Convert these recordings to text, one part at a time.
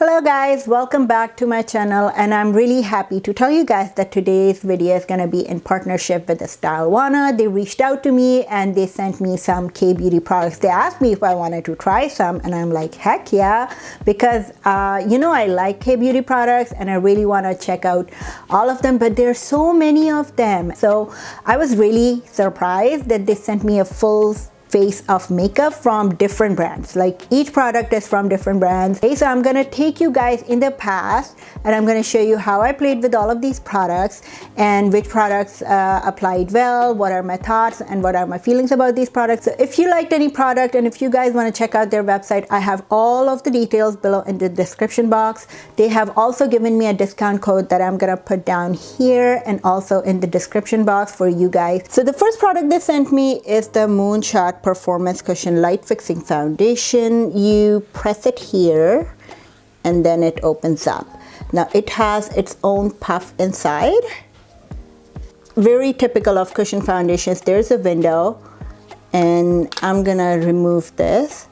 Hello guys, welcome back to my channel, and I'm really happy to tell you guys that today's video is going to be in partnership with the Stylevanna. They reached out to me and they sent me some KBeauty products. They asked me if I wanted to try some, and I'm like, heck yeah, because you know, I like KBeauty products and I really want to check out all of them, but there's so many of them. So I was really surprised that they sent me a full face of makeup from different brands. Like each product is from different brands. Okay, so I'm gonna take you guys in the past and I'm gonna show you how I played with all of these products and which products applied well, what are my thoughts and what are my feelings about these products. So if you liked any product and if you guys want to check out their website, I have all of the details below in the description box. They have also given me a discount code that I'm gonna put down here and also in the description box for you guys. So the first product they sent me is the Moonshot Performance Cushion Light Fixing Foundation. You press it here and then it opens up. Now it has its own puff inside. Very typical of cushion foundations. There's a window and I'm gonna remove this.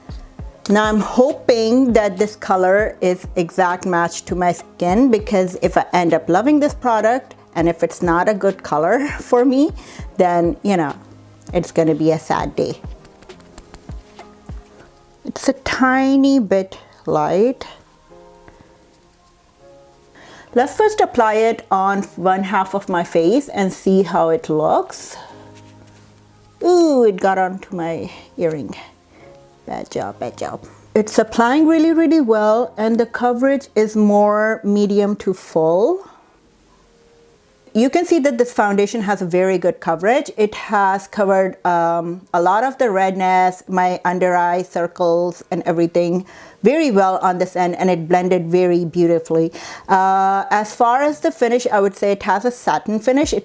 Now I'm hoping that this color is exact match to my skin, because if I end up loving this product and if it's not a good color for me, then you know, it's gonna be a sad day. It's a tiny bit light. Let's first apply it on one half of my face and see how it looks. Ooh, it got onto my earring. Bad job, bad job. It's applying really well, and the coverage is more medium to full. You can see that this foundation has a very good coverage. It has covered a lot of the redness, my under eye circles and everything very well on this end, and it blended very beautifully. As far as the finish, I would say it has a satin finish. It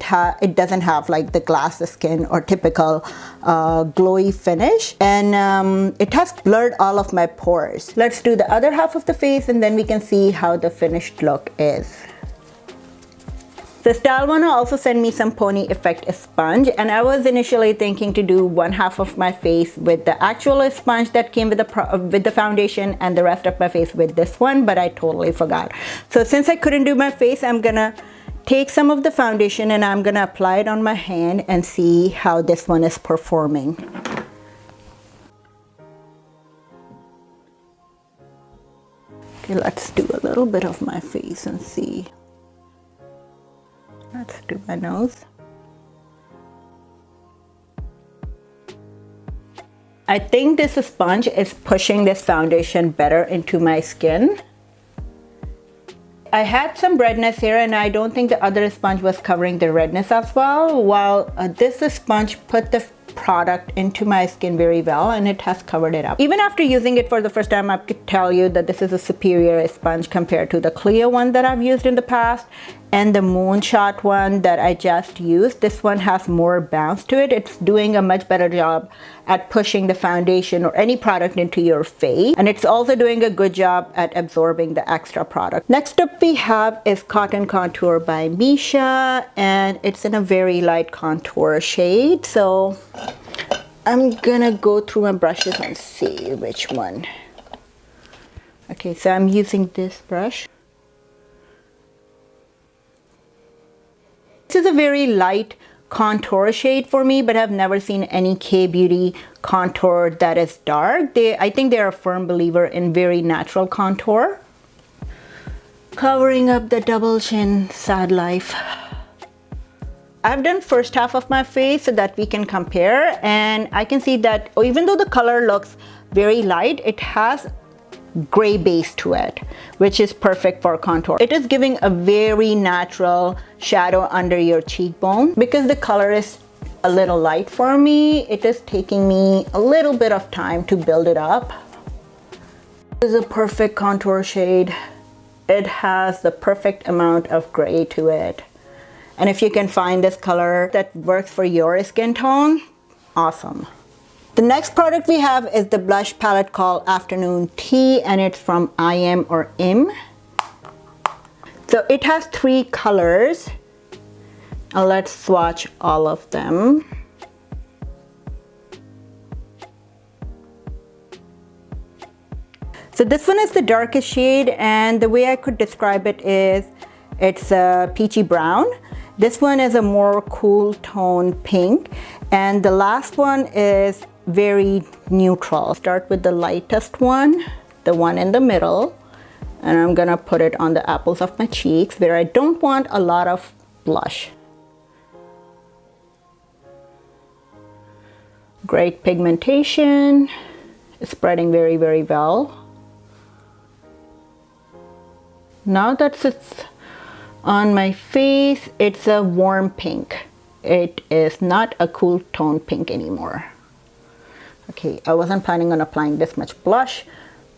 doesn't have like the glass skin or typical glowy finish, and it has blurred all of my pores. Let's do the other half of the face and then we can see how the finished look is. The Stylevanna also sent me some pony effect sponge, and I was initially thinking to do one half of my face with the actual sponge that came with the foundation and the rest of my face with this one, but I totally forgot. So since I couldn't do my face, I'm gonna take some of the foundation and I'm gonna apply it on my hand and see how this one is performing. Okay, let's do a little bit of my face and see. Let's do my nose. I think this sponge is pushing this foundation better into my skin. I had some redness here and I don't think the other sponge was covering the redness as well, while this sponge put the product into my skin very well and it has covered it up. Even after using it for the first time, I could tell you that this is a superior sponge compared to the clear one that I've used in the past and the Moonshot one that I just used. This one has more bounce to it. It's doing a much better job at pushing the foundation or any product into your face, and it's also doing a good job at absorbing the extra product. Next up we have is Cotton Contour by Misha, and it's in a very light contour shade. So I'm gonna go through my brushes and see which one. Okay, so I'm using this brush. This is a very light contour shade for me, but I've never seen any KBeauty contour that is dark. I think they're a firm believer in very natural contour. Covering up the double chin, sad life. I've done first half of my face so that we can compare, and I can see that even though the color looks very light, it has gray base to it, which is perfect for contour. It is giving a very natural shadow under your cheekbone. Because the color is a little light for me, it is taking me a little bit of time to build it up. This is a perfect contour shade. It has the perfect amount of gray to it. And if you can find this color that works for your skin tone, awesome. The next product we have is the blush palette called Afternoon Tea, and it's from I Am or Im. So it has 3 colors. Let's swatch all of them. So this one is the darkest shade, and the way I could describe it is it's a peachy brown. This one is a more cool tone pink, and the last one is very neutral. Start with the lightest one, the one in the middle, and I'm gonna put it on the apples of my cheeks where I don't want a lot of blush. Great pigmentation, it's spreading very, very well. Now that it's on my face, it's a warm pink. It is not a cool tone pink anymore. Okay, I wasn't planning on applying this much blush,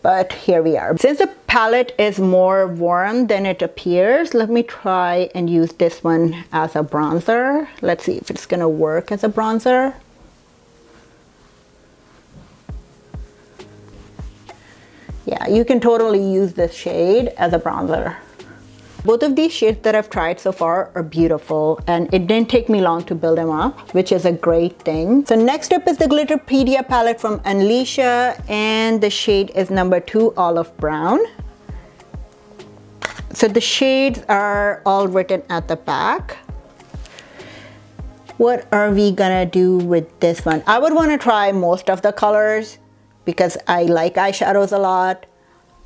but here we are. Since the palette is more warm than it appears, let me try and use this one as a bronzer. Let's see if it's gonna work as a bronzer. Yeah, you can totally use this shade as a bronzer. Both of these shades that I've tried so far are beautiful, and it didn't take me long to build them up, which is a great thing. So next up is the Glitterpedia palette from Unleasha, and the shade is number 2, Olive Brown. So the shades are all written at the back. What are we gonna do with this one? I would wanna try most of the colors because I like eyeshadows a lot.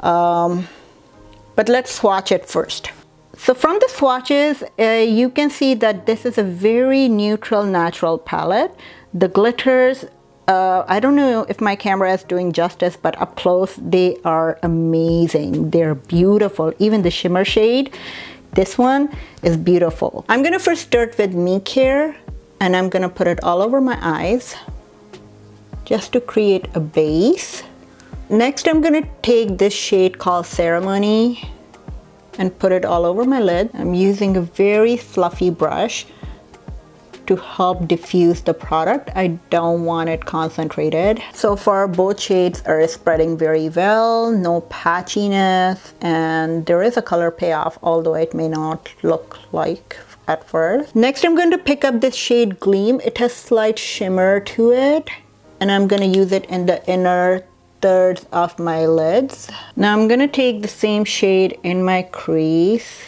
But let's swatch it first. So from the swatches, you can see that this is a very neutral, natural palette. The glitters, I don't know if my camera is doing justice, but up close, they are amazing. They're beautiful. Even the shimmer shade, this one is beautiful. I'm gonna first start with Meek here, and I'm gonna put it all over my eyes just to create a base. Next, I'm gonna take this shade called Ceremony and put it all over my lid. I'm using a very fluffy brush to help diffuse the product. I don't want it concentrated. So far, both shades are spreading very well, no patchiness, and there is a color payoff, although it may not look like at first. Next, I'm going to pick up this shade Gleam. It has slight shimmer to it, and I'm gonna use it in the inner thirds of my lids. Now I'm gonna take the same shade in my crease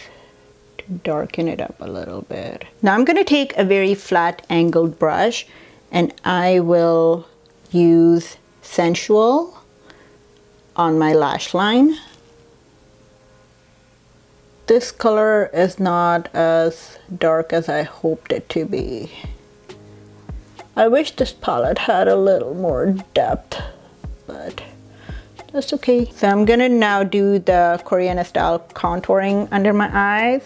to darken it up a little bit. Now I'm gonna take a very flat angled brush, and I will use Sensual on my lash line. This color is not as dark as I hoped it to be. I wish this palette had a little more depth, but that's okay. So I'm gonna now do the Korean style contouring under my eyes.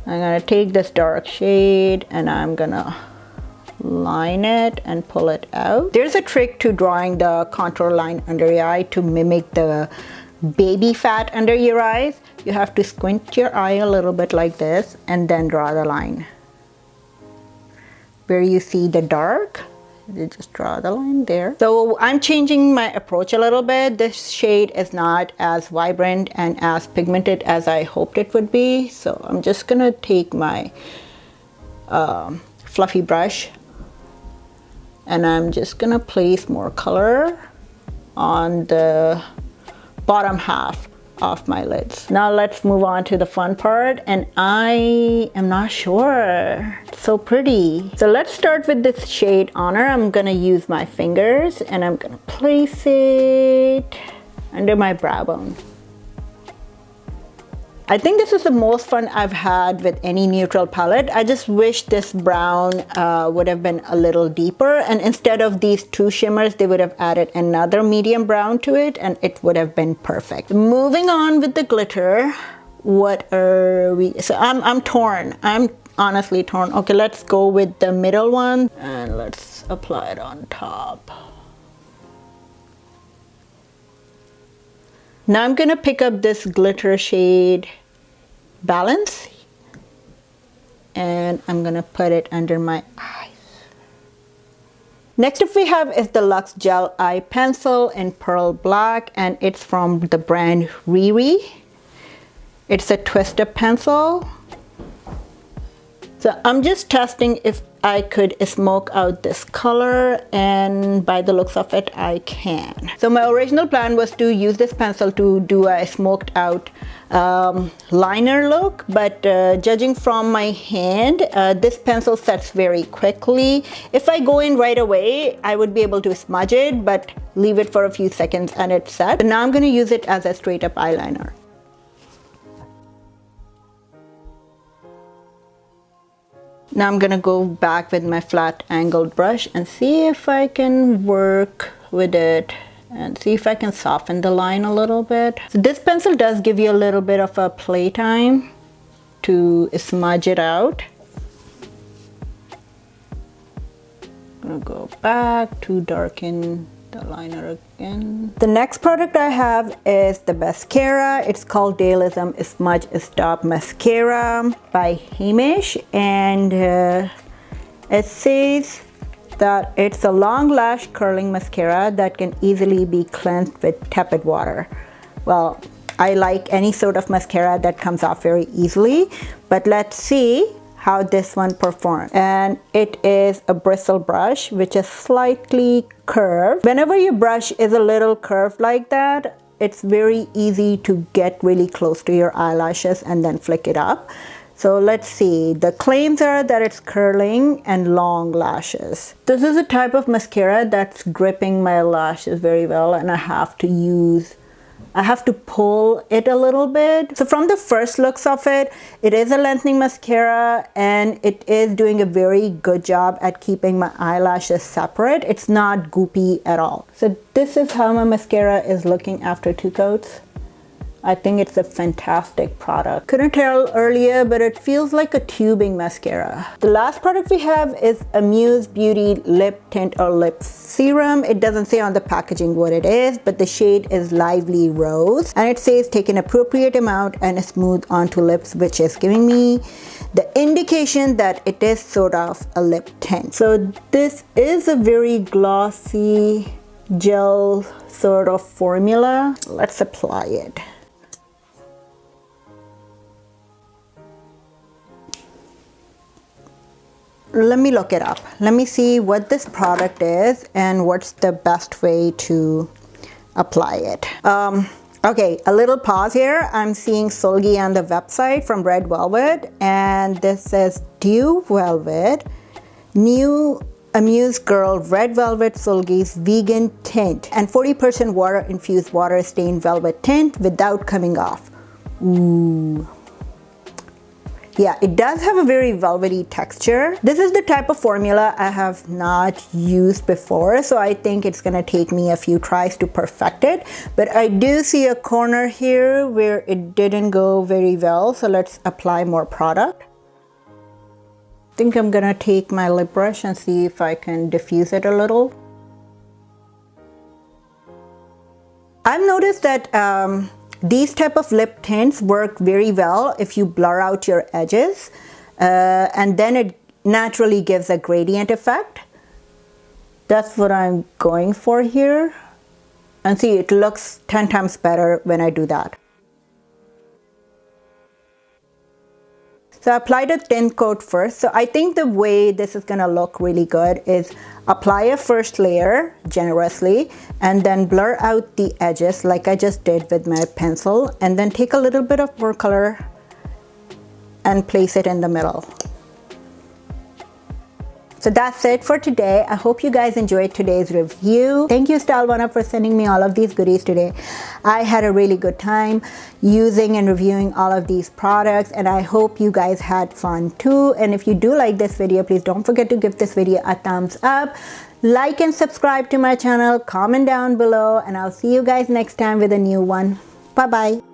I'm gonna take this dark shade and I'm gonna line it and pull it out. There's a trick to drawing the contour line under your eye to mimic the baby fat under your eyes. You have to squint your eye a little bit like this and then draw the line. Where you see the dark, you just draw the line there. So I'm changing my approach a little bit. This shade is not as vibrant and as pigmented as I hoped it would be. So I'm just gonna take my fluffy brush and I'm just gonna place more color on the bottom half of my lids. Now let's move on to the fun part, and I am not sure. It's so pretty. So let's start with this shade Honor. I'm gonna use my fingers and I'm gonna place it under my brow bone. I think this is the most fun I've had with any neutral palette. I just wish this brown would have been a little deeper, and instead of these two shimmers, they would have added another medium brown to it and it would have been perfect. Moving on with the glitter, what are we, so I'm torn. I'm honestly torn. Okay, let's go with the middle one and let's apply it on top. Now I'm gonna pick up this glitter shade Balance and I'm gonna put it under my eyes. Next up we have is the Luxe Gel Eye Pencil in Pearl Black, and it's from the brand Riri. It's a twisted pencil. So I'm just testing if I could smoke out this color, and by the looks of it, I can. So my original plan was to use this pencil to do a smoked out liner look, but judging from my hand, this pencil sets very quickly. If I go in right away, I would be able to smudge it, but leave it for a few seconds and it's set. But now I'm going to use it as a straight up eyeliner. Now I'm gonna go back with my flat angled brush and see if I can work with it and see if I can soften the line a little bit. So this pencil does give you a little bit of a playtime to smudge it out. I'm gonna go back to darken the liner again. The next product I have is the mascara. It's called Daylism Smudge Stop Mascara by Hamish, and it says that it's a long lash curling mascara that can easily be cleansed with tepid water. Well, I like any sort of mascara that comes off very easily, but let's see how this one performs. And it is a bristle brush which is slightly curved. Whenever your brush is a little curved like that, it's very easy to get really close to your eyelashes and then flick it up. So let's see, the claims are that it's curling and long lashes. This is a type of mascara that's gripping my lashes very well, and I have to pull it a little bit. So from the first looks of it, it is a lengthening mascara and it is doing a very good job at keeping my eyelashes separate. It's not goopy at all. So this is how my mascara is looking after 2 coats. I think it's a fantastic product. Couldn't tell earlier, but it feels like a tubing mascara. The last product we have is a Muse Beauty Lip Tint or Lip Serum. It doesn't say on the packaging what it is, but the shade is Lively Rose. And it says take an appropriate amount and smooth onto lips, which is giving me the indication that it is sort of a lip tint. So this is a very glossy gel sort of formula. Let's apply it. Let me look it up. Let me see what this product is and what's the best way to apply it. Okay, a little pause here. I'm seeing Sulgi on the website from Red Velvet, and this says Dew Velvet, new Amuse Girl Red Velvet Sulgi's vegan tint and 40% water infused water stained velvet tint without coming off. Ooh. Yeah, it does have a very velvety texture. This is the type of formula I have not used before, so I think it's gonna take me a few tries to perfect it. But I do see a corner here where it didn't go very well, so let's apply more product. I think I'm gonna take my lip brush and see if I can diffuse it a little. I've noticed that these type of lip tints work very well if you blur out your edges, and then it naturally gives a gradient effect. That's what I'm going for here. And see, it looks 10 times better when I do that. So I applied a thin coat first. So I think the way this is gonna look really good is apply a first layer generously and then blur out the edges like I just did with my pencil, and then take a little bit of more color and place it in the middle. So that's it for today. I hope you guys enjoyed today's review. Thank you, Stylevanna, for sending me all of these goodies today. I had a really good time using and reviewing all of these products, and I hope you guys had fun too. And if you do like this video, please don't forget to give this video a thumbs up. Like and subscribe to my channel, comment down below, and I'll see you guys next time with a new one. Bye-bye.